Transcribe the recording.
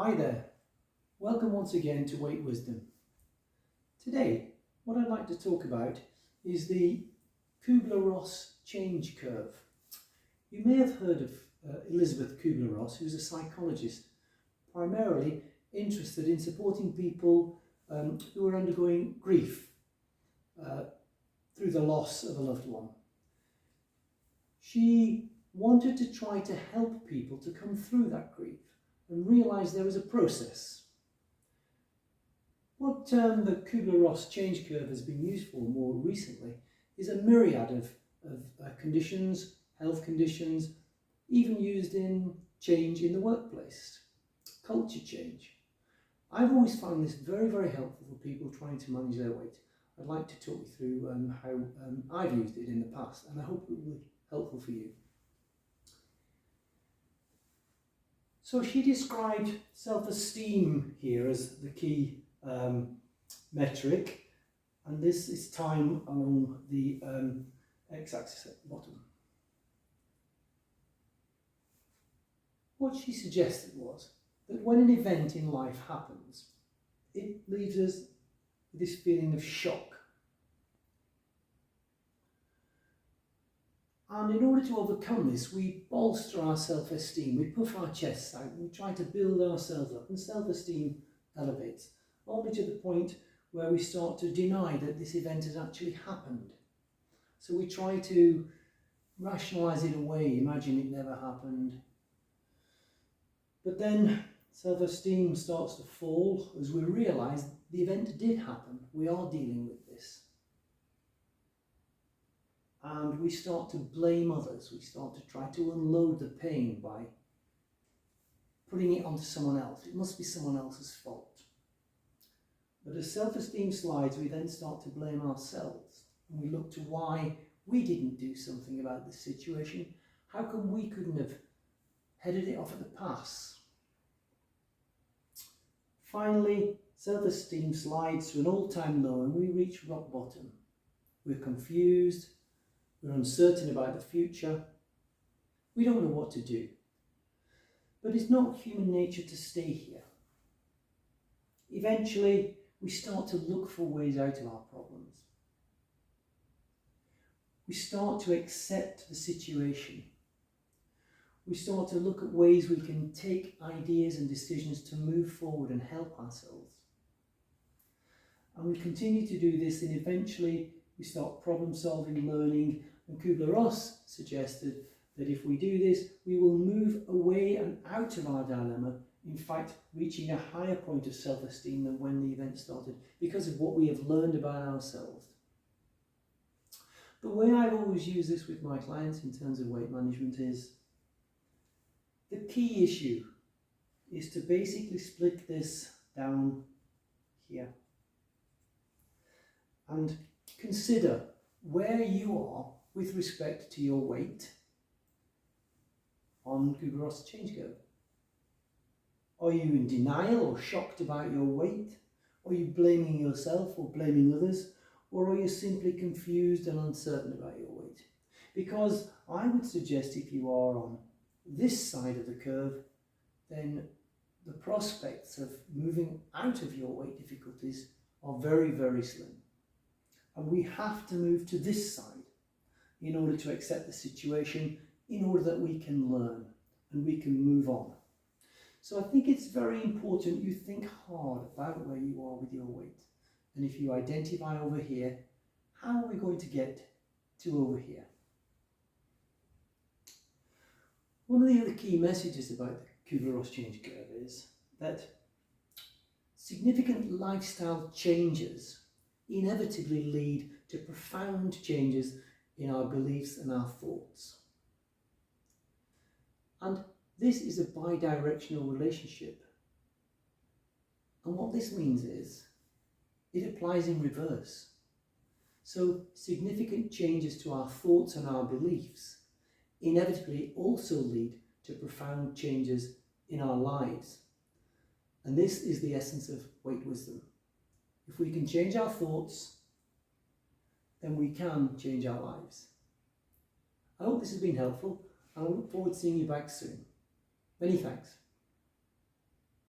Hi there, welcome once again to Weight Wisdom. Today, what I'd like to talk about is the Kubler-Ross change curve. You may have heard of Elizabeth Kubler-Ross, who's a psychologist, primarily interested in supporting people who are undergoing grief through the loss of a loved one. She wanted to try to help people to come through that grief and realise there was a process. What the Kubler-Ross change curve has been used for more recently is a myriad of conditions, health conditions, even used in change in the workplace, culture change. I've always found this very, very helpful for people trying to manage their weight. I'd like to talk you through how I've used it in the past, and I hope it will be helpful for you. So she described self-esteem here as the key metric, and this is time along the x-axis at the bottom. What she suggested was that when an event in life happens, it leaves us with this feeling of shock. And in order to overcome this, we bolster our self-esteem, we puff our chests out, we try to build ourselves up, and self-esteem elevates, only to the point where we start to deny that this event has actually happened. So we try to rationalise it away, imagine it never happened. But then self-esteem starts to fall as we realise the event did happen, we are dealing with this. And we start to blame others, we start to try to unload the pain by putting it onto someone else. It must be someone else's fault. But as self-esteem slides, we then start to blame ourselves. And we look to why we didn't do something about this situation. How come we couldn't have headed it off at the pass? Finally, self-esteem slides to an all-time low and we reach rock bottom. We're confused, we're uncertain about the future, we don't know what to do. But it's not human nature to stay here. Eventually, we start to look for ways out of our problems. We start to accept the situation. We start to look at ways we can take ideas and decisions to move forward and help ourselves. And we continue to do this, and eventually we start problem solving, learning, and Kubler-Ross suggested that if we do this, we will move away and out of our dilemma, in fact reaching a higher point of self-esteem than when the event started, because of what we have learned about ourselves. The way I've always used this with my clients in terms of weight management is the key issue is to basically split this down here and consider where you are with respect to your weight on Kubler-Ross change curve. Are you in denial or shocked about your weight? Are you blaming yourself or blaming others? Or are you simply confused and uncertain about your weight? Because I would suggest if you are on this side of the curve, then the prospects of moving out of your weight difficulties are very, very slim. And we have to move to this side in order to accept the situation, in order that we can learn and we can move on. So I think it's very important you think hard about where you are with your weight. And if you identify over here, how are we going to get to over here? One of the other key messages about the Kubler-Ross change curve is that significant lifestyle changes inevitably lead to profound changes in our beliefs and our thoughts. And this is a bi-directional relationship. And what this means is it applies in reverse. So significant changes to our thoughts and our beliefs inevitably also lead to profound changes in our lives. And this is the essence of weight wisdom. If we can change our thoughts, then we can change our lives. I hope this has been helpful, and I look forward to seeing you back soon. Many thanks.